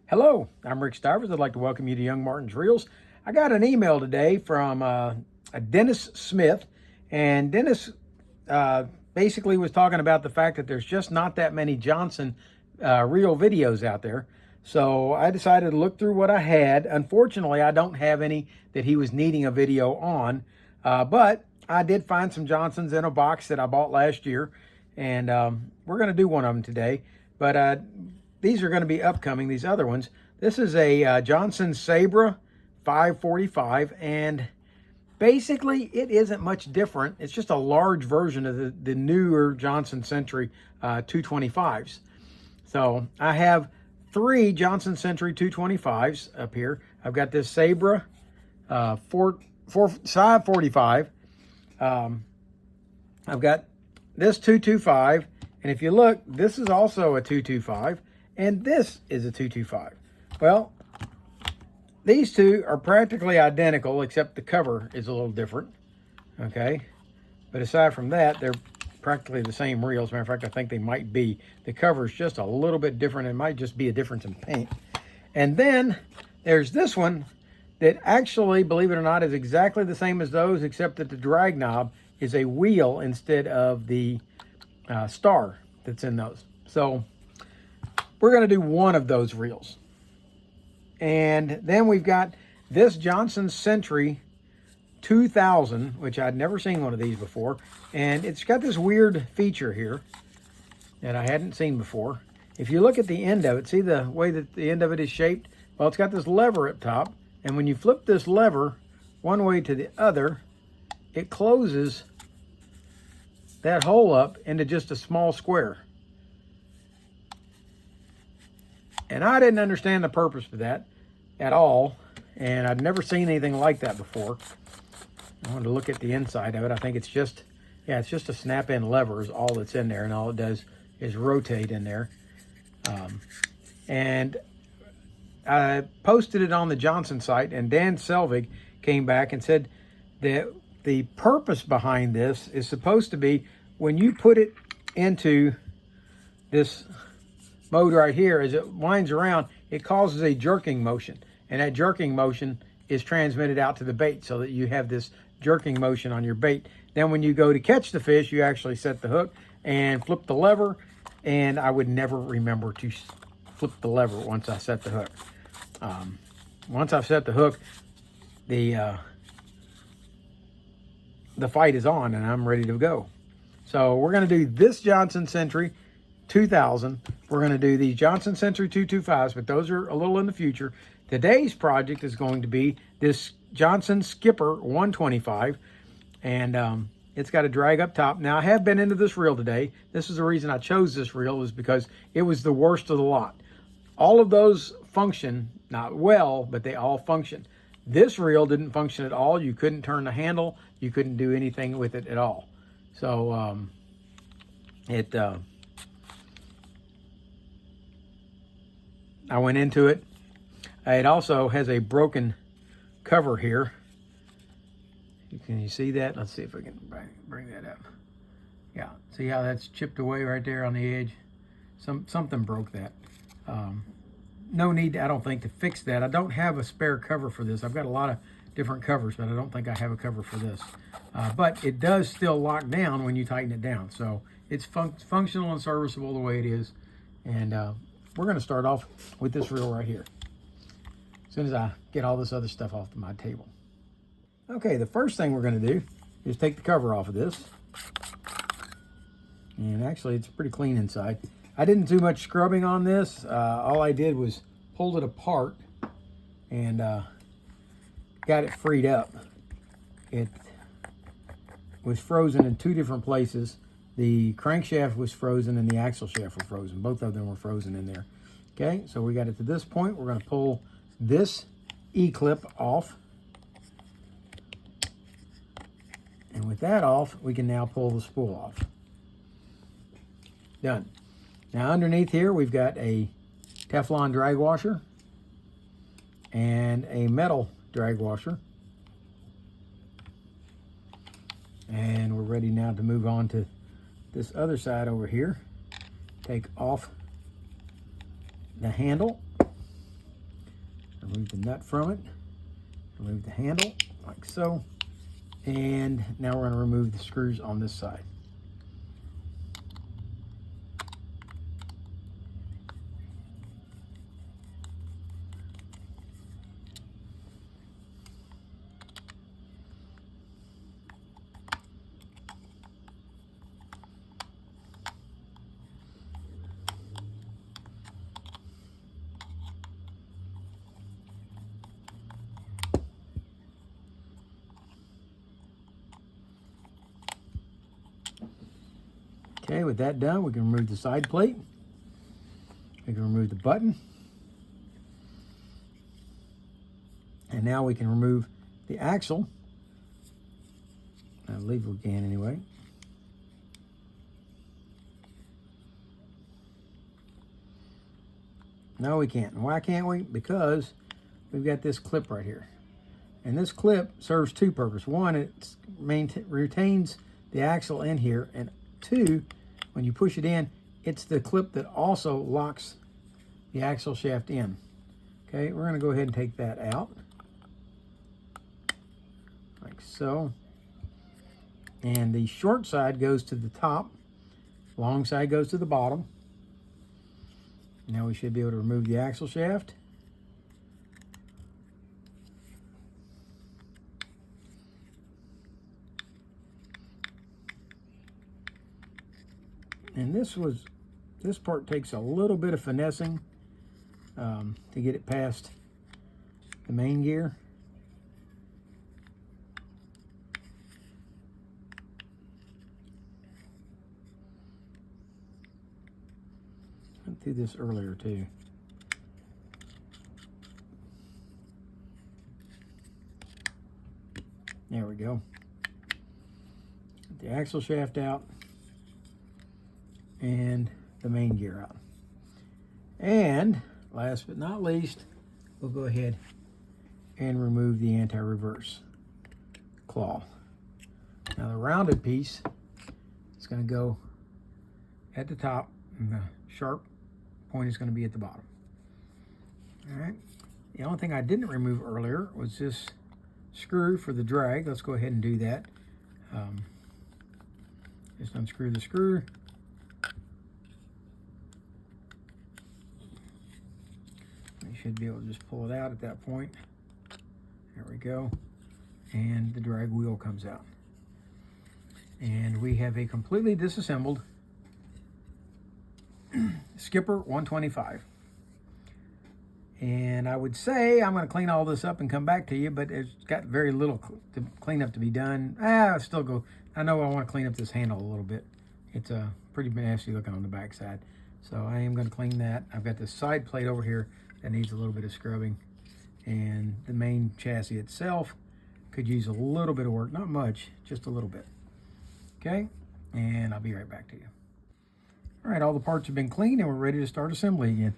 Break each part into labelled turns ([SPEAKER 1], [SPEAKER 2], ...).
[SPEAKER 1] Hello, I'm Rick Stivers. I'd like to welcome you to Young Martin's Reels. I got an email today from Dennis Smith, and Dennis basically was talking about the fact that there's just not that many Johnson reel videos out there. So I decided to look through what I had. Unfortunately, I don't have any that he was needing a video on, but I did find some Johnsons in a box that I bought last year, and we're going to do one of them today. But these are going to be upcoming, these other ones. This is a Johnson Sabra 545, and basically it isn't much different. It's just a large version of the newer Johnson Century 225s. So I have 3 Johnson Century 225s up here. I've got this Sabra 545. I've got this 225, and if you look, this is also a 225, and this is a 225. Well, these two are practically identical, except the cover is a little different, okay? But aside from that, they're practically the same reels. Matter of fact, I think they might be. The cover is just a little bit different. It might just be a difference in paint. And then there's this one that actually, believe it or not, is exactly the same as those, except that the drag knob is a wheel instead of the star that's in those. So we're going to do one of those reels. And then we've got this Johnson Century 2000, which I'd never seen one of these before. And it's got this weird feature here that I hadn't seen before. If you look at the end of it, see the way that the end of it is shaped? Well, it's got this lever up top. And when you flip this lever one way to the other, it closes that hole up into just a small square. And I didn't understand the purpose of that at all, and I'd never seen anything like that before. I wanted to look at the inside of it. I think it's just, yeah, it's just a snap-in lever is all that's in there, and all it does is rotate in there. And I posted it on the Johnson site, and Dan Selvig came back and said that the purpose behind this is supposed to be when you put it into this mode right here, as it winds around, it causes a jerking motion, and that jerking motion is transmitted out to the bait so that you have this jerking motion on your bait. Then when you go to catch the fish, you actually set the hook and flip the lever, and I would never remember to flip the lever once I set the hook. Once I've set the hook, the fight is on and I'm ready to go. So we're going to do this Johnson Century 2000. We're going to do these Johnson Century 225s, but those are a little in the future. Today's project is going to be this Johnson Skipper 125, and it's got a drag up top. Now, I have been into this reel today. This is the reason I chose this reel, is because it was the worst of the lot. All of those function, not well, but they all function. This reel didn't function at all. You couldn't turn the handle. You couldn't do anything with it at all. So I went into it. It also has a broken cover here. Can you see that? Let's see if I can bring that up. Yeah, see how that's chipped away right there on the edge? Something broke that. No need, I don't think, to fix that. I don't have a spare cover for this. I've got a lot of different covers, but I don't think I have a cover for this. But it does still lock down when you tighten it down. So it's functional and serviceable the way it is. And we're going to start off with this reel right here, as soon as I get all this other stuff off my table. Okay, the first thing we're going to do is take the cover off of this. And actually, it's pretty clean inside. I didn't do much scrubbing on this. All I did was pulled it apart and got it freed up. It was frozen in 2 different places. The crankshaft was frozen and the axle shaft were frozen. Both of them were frozen in there. Okay, so we got it to this point. We're going to pull this E-clip off. And with that off, we can now pull the spool off. Done. Now underneath here, we've got a Teflon drag washer and a metal drag washer. And we're ready now to move on to this other side over here. Take off the handle Remove the nut from it. Remove the handle, like so. And now we're going to remove the screws on this side. Okay, with that done, we can remove the side plate. We can remove the button. And now we can remove the axle. I believe we can anyway. No, we can't. Why can't we? Because we've got this clip right here. And this clip serves two purposes. One, it retains the axle in here. And two, when you push it in, it's the clip that also locks the axle shaft in. Okay, we're going to go ahead and take that out. Like so. And the short side goes to the top. Long side goes to the bottom. Now we should be able to remove the axle shaft. And this part takes a little bit of finessing to get it past the main gear. I went through this earlier too. There we go. Get the axle shaft out and the main gear out. And last but not least, we'll go ahead and remove the anti-reverse claw. Now the rounded piece is going to go at the top and the sharp point is going to be at the bottom. All right. The only thing I didn't remove earlier was this screw for the drag. Let's go ahead and do that. Just unscrew the screw. You should be able to just pull it out at that point. There we go. And the drag wheel comes out. And we have a completely disassembled Skipper 125. And I would say I'm going to clean all this up and come back to you, but it's got very little cleanup to be done. I'll still go. I know I want to clean up this handle a little bit. It's pretty nasty looking on the back side. So I am going to clean that. I've got this side plate over here that needs a little bit of scrubbing. And the main chassis itself could use a little bit of work. Not much, just a little bit. Okay, and I'll be right back to you. All right, all the parts have been cleaned and we're ready to start assembly again.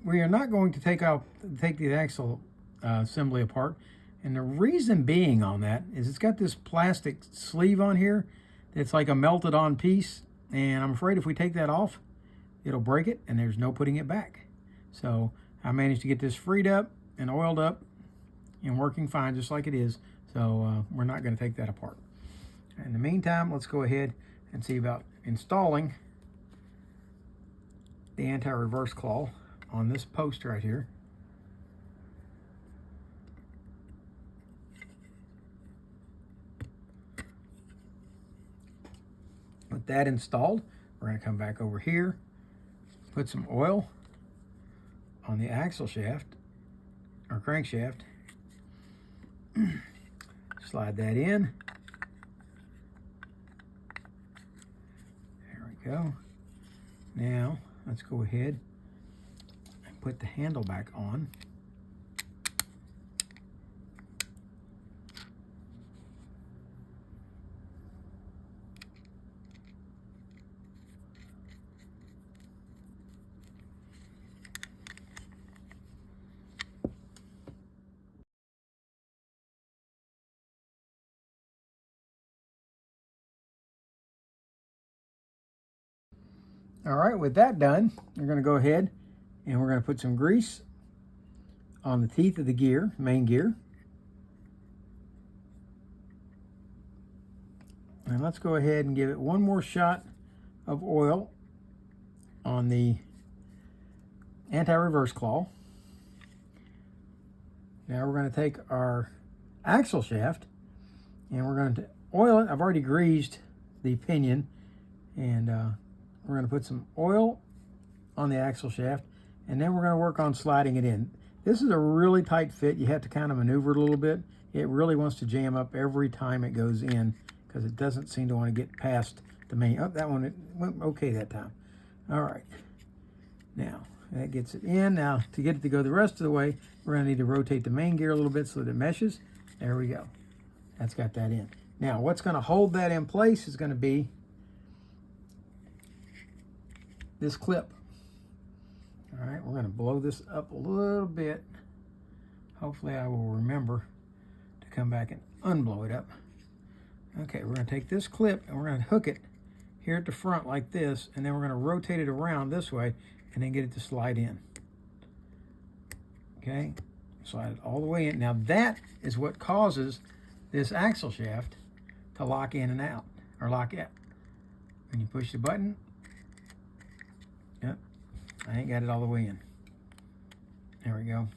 [SPEAKER 1] We are not going to take the axle assembly apart. And the reason being on that is it's got this plastic sleeve on here that's like a melted on piece. And I'm afraid if we take that off, it'll break it and there's no putting it back. So I managed to get this freed up and oiled up and working fine just like it is. So we're not going to take that apart. In the meantime, let's go ahead and see about installing the anti-reverse claw on this post right here. With that installed, we're going to come back over here, put some oil on the axle shaft or crankshaft, slide that in. There we go. Now let's go ahead and put the handle back on. All right, with that done, we're going to go ahead and we're going to put some grease on the teeth of the gear, main gear. And let's go ahead and give it one more shot of oil on the anti-reverse claw. Now we're going to take our axle shaft and we're going to oil it. I've already greased the pinion, and we're going to put some oil on the axle shaft, and then we're going to work on sliding it in. This is a really tight fit. You have to kind of maneuver it a little bit. It really wants to jam up every time it goes in because it doesn't seem to want to get past the main. Oh, that one, it went okay that time. All right. Now, that gets it in. Now, to get it to go the rest of the way, we're going to need to rotate the main gear a little bit so that it meshes. There we go. That's got that in. Now, what's going to hold that in place is going to be this clip. All right, we're going to blow this up a little bit. Hopefully, I will remember to come back and unblow it up. Okay, we're going to take this clip and we're going to hook it here at the front like this, and then we're going to rotate it around this way and then get it to slide in. Okay, slide it all the way in. Now that is what causes this axle shaft to lock in and out, or lock out. When you push the button, yep, I ain't got it all the way in. There we go.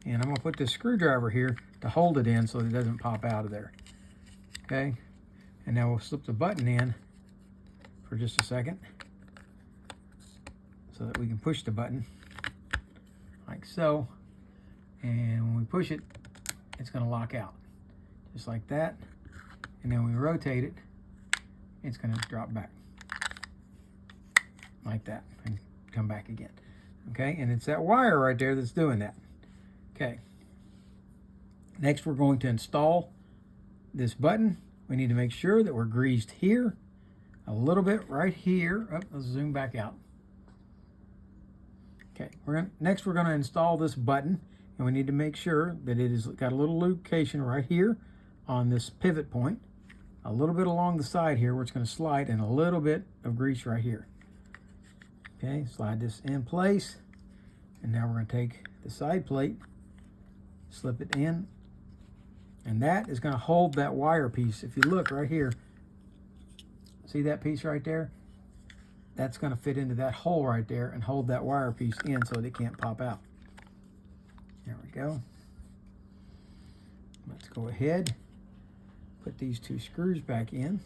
[SPEAKER 1] And I'm going to put this screwdriver here to hold it in so that it doesn't pop out of there. Okay, and now we'll slip the button in for just a second so that we can push the button like so. And when we push it, it's going to lock out just like that. And then when we rotate it, it's going to drop back like that and come back again. Okay, and it's that wire right there that's doing that. Okay, next we're going to install this button. We need to make sure that we're greased here, a little bit right here. Oh, let's zoom back out. Okay, next we're going to install this button, and we need to make sure that it has got a little lubrication right here on this pivot point, a little bit along the side here where it's going to slide, and a little bit of grease right here. Okay, slide this in place, and now we're going to take the side plate, slip it in, and that is going to hold that wire piece. If you look right here, see that piece right there? That's going to fit into that hole right there and hold that wire piece in so that it can't pop out. There we go. Let's go ahead, put these two screws back in.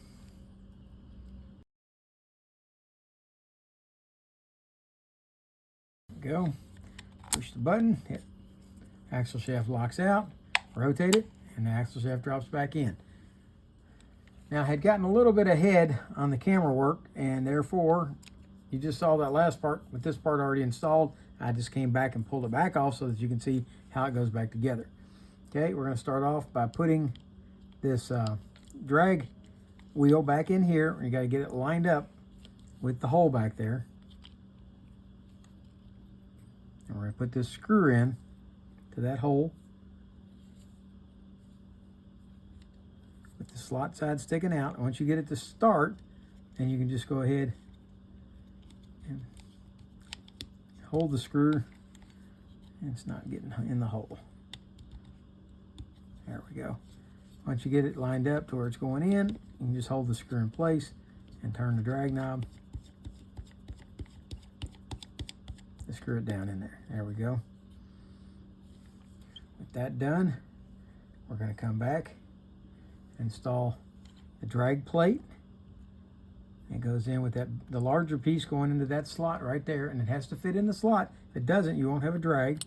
[SPEAKER 1] There we go. Push the button, hit. Axle shaft locks out, rotate it, and the axle shaft drops back in. Now, I had gotten a little bit ahead on the camera work, and therefore, you just saw that last part with this part already installed. I just came back and pulled it back off so that you can see how it goes back together. Okay, we're going to start off by putting this drag wheel back in here. You got to get it lined up with the hole back there. And we're going to put this screw in to that hole with the slot side sticking out. And once you get it to start, then you can just go ahead and hold the screw. And it's not getting in the hole. There we go. Once you get it lined up to where it's going in, you can just hold the screw in place and turn the drag knob to screw it down in there. There we go. With that done, we're going to come back, install the drag plate. It goes in with the larger piece going into that slot right there, and it has to fit in the slot. If it doesn't, you won't have a drag.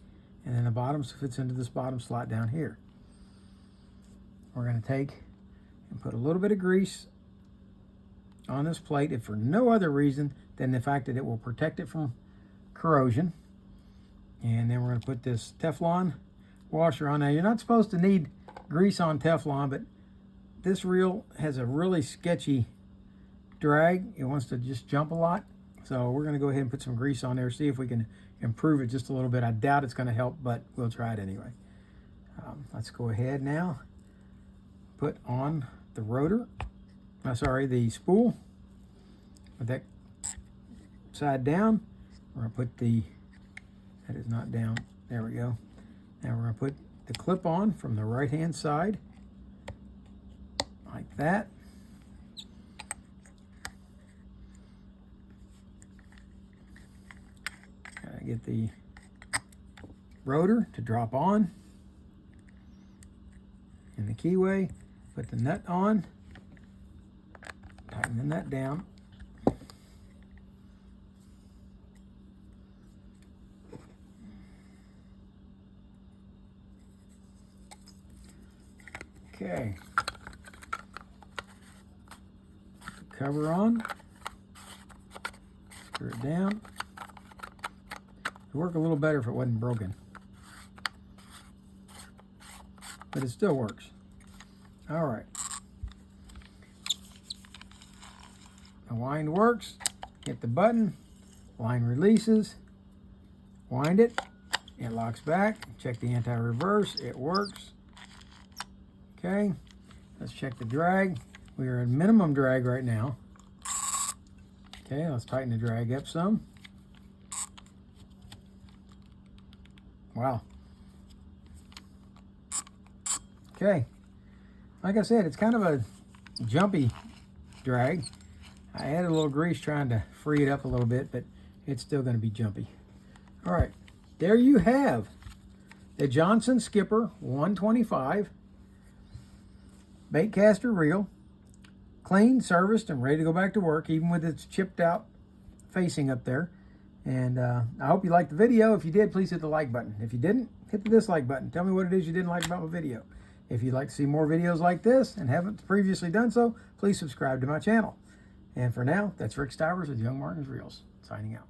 [SPEAKER 1] And then the bottom fits into this bottom slot down here. We're going to take and put a little bit of grease on this plate, if for no other reason than the fact that it will protect it from corrosion. And then we're going to put this Teflon washer on. Now, you're not supposed to need grease on Teflon, but this reel has a really sketchy drag. It wants to just jump a lot. So we're going to go ahead and put some grease on there, see if we can improve it just a little bit. I doubt it's going to help, but we'll try it anyway. Let's go ahead now. Put on the rotor, the spool, with that side down. We're going to put that is not down, there we go. Now we're going to put the clip on from the right hand side, like that. Gotta get the rotor to drop on in the keyway. Put the nut on, tighten the nut down. Okay. Put the cover on. Screw it down. It would work a little better if it wasn't broken, but it still works. All right. The wind works. Hit the button. Line releases. Wind it. It locks back. Check the anti-reverse. It works. Okay. Let's check the drag. We are at minimum drag right now. Okay, let's tighten the drag up some. Wow. Okay. Like I said, it's kind of a jumpy drag. I added a little grease trying to free it up a little bit, but it's still going to be jumpy. All right. There you have the Johnson Skipper 125 bait caster reel. Clean, serviced, and ready to go back to work, even with its chipped out facing up there. And I hope you liked the video. If you did, please hit the like button. If you didn't, hit the dislike button. Tell me what it is you didn't like about my video. If you'd like to see more videos like this and haven't previously done so, please subscribe to my channel. And for now, that's Rick Stivers with YoungMartin'sReels, signing out.